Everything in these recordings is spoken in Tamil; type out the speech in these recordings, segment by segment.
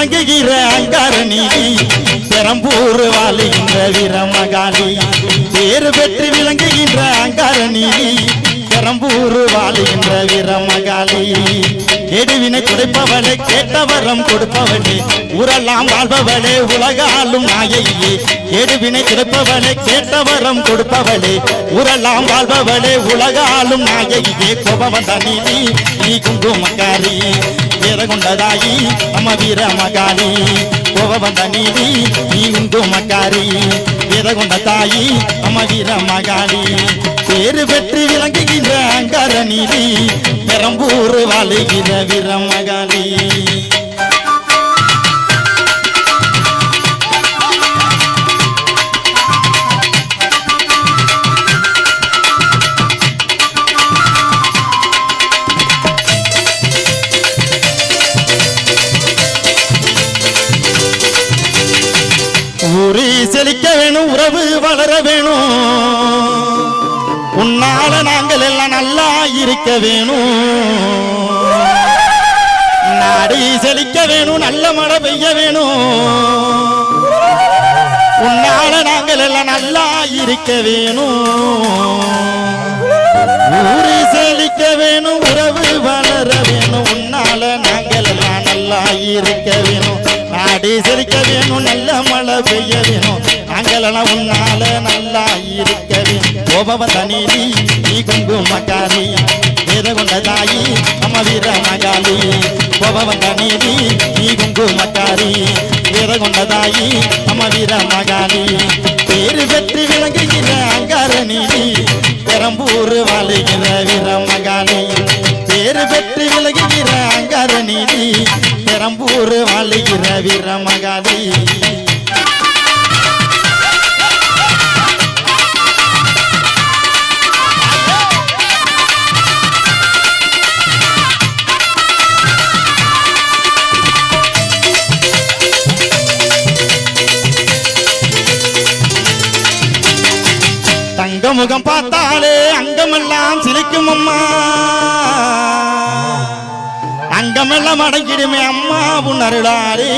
விளங்குகிற அங்கார நீதி பெரம்பூர் வாழுகின்ற வீரமகாளி பேரு பெற்று விளங்குகின்ற அங்கார நீதி பெரம்பூர் வாழுகின்ற வீரமகாளி கேடுவினை துடைப்பவளே கேட்டவரம் கொடுப்பவளே ஊரெல்லாம் வாழ்பவளே உலகாலும் நாயகியே கேடுவினை துடைப்பவளே கேட்டவரம் கொடுப்பவளே ஊரெல்லாம் வாழ்பவளே உலகாலும் நாயகியே கோபவந்த நீதி நீ குங்குமக்காரி வேத கொண்டதாயி நம்ம வீரமகாளி கோபவந்த நீதி நீ குங்குமக்காரி வேத கொண்ட தாயி நம்ம வீரமகாளி பேரு பெற்று விளங்குகின்ற அங்கார நீதி பெரம்பூர் வாழுகிற வீரமகாளி ஊரி செழிக்க வேணும் உறவு வளர வேணும் உன்னால நாங்கள் எல்லாம் நல்லா இருக்க வேணும் நாடு செழிக்க வேணும் நல்ல மழை பெய்ய வேணும் உன்னால நாங்கள் எல்லாம் நல்லா இருக்க வேணும் ஊரு செழிக்க வேணும் உறவு வளர வேணும் உன்னால நாங்கள் எல்லாம் நல்லா இருக்க வேணும் நாடு செழிக்க வேணும் நல்ல மழை பெய்ய வேணும் நாங்களெல்லாம் உன்னால நல்லா இருக்க வேணும் கோபவந்த நீதி நீ குங்குமக்காரி வேத கொண்ட தாயி நம்ம வீரமகாளி கோபவந்த நீதி நீ குங்குமக்காரி வேத கொண்ட தாயி நம்ம வீரமகாளி பேரு பெற்று விளங்குகிற அங்கார நீதி பெரம்பூர் வாழுகிற வீரமகாளி பேரு பெற்று விளங்குகிற அங்கார நீதி பெரம்பூர் வாழுகிற வீரமகாளி முகம் பார்த்தாலே அங்கமெல்லாம் சிலிக்கும் அம்மா அங்கமெல்லாம் அடங்கிடுமே அம்மா உன்னருளாரே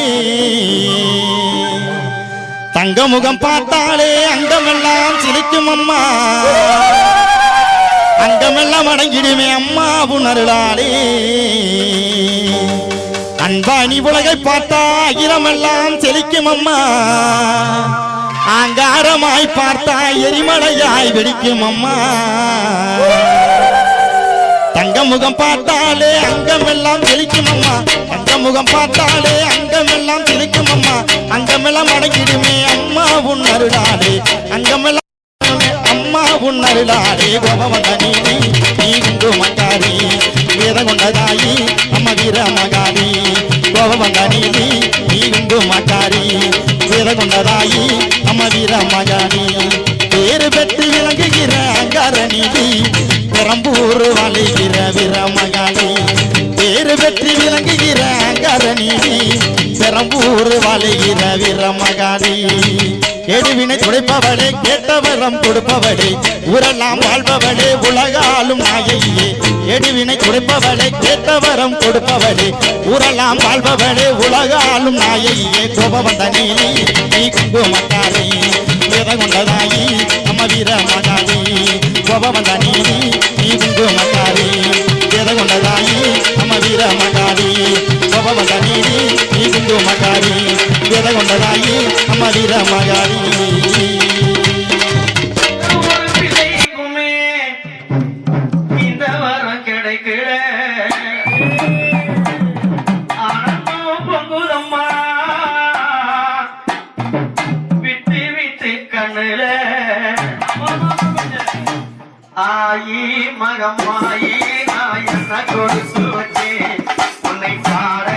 தங்க முகம் பார்த்தாலே அங்கமெல்லாம் சிலிக்கும் அம்மா அங்கமெல்லாம் அடங்கிடுமே அம்மா உன்னருளாரே அன்பாணி உலகை பார்த்தா அகிலமெல்லாம் செழிக்கும் அம்மா ஆங்காரமாய் பார்த்தா எரிமலையாய் வெடிக்கும் அம்மா தங்க முகம் பார்த்தாலே அங்கமெல்லாம் செழிக்கும் அம்மா தங்க முகம் பார்த்தாலே அங்கமெல்லாம் செழிக்கும் அம்மா அங்கமெல்லாம் அடங்கிடுமே அம்மா உன்னருளாலே அங்கமெல்லாம் அம்மா உன்னருளாலே கோபவந்த நீதி நீ குங்குமக்காரி வேத கொண்டதாயி அம்ம வீரமகாளி கோபவந்த நீதி நீ குங்குமக்காரி வேத கொண்டதாயி அம்ம வீரமகாளி பேரு பெற்று விளங்குகிற அங்கார நீதி பெரம்பூர் வாழுகிற வீரமகாளி பேரு பெற்று விளங்குகிற அங்கார நீதி பெரம்பூர் வாழுகிற வீரமகாளி கேடுவினை துடைப்பவளே கேட்டவரம் கொடுப்பவளே ஊரெல்லாம் வாழ்பவளே உலகாலும் நாயகியே கேடுவினை துடைப்பவளே கேட்டவரம் கொடுப்பவளே ஊரெல்லாம் வாழ்பவளே உலகாலும் நாயகியே கோபவந்த நீதி நீ குங்குமக்காரி வேத கொண்டதாயி நம்ம வீரமகாளி கோபவந்த நீதி நீ குங்குமக்காரி வேத கொண்டதாயி நம்ம வீரமகாளி கோபவந்த நீதி நீ குங்குமக்காரி வேத கொண்டதாயி நம்ம வீரமகாளி இந்த வரம் கிடைக்கல ஆனந்தம் பொங்குதம்மா விட்டு விட்டு கண்ணுல ஆயி மகமாயி நான் என்ன கொடுத்து வச்சேன் உன்னை பாட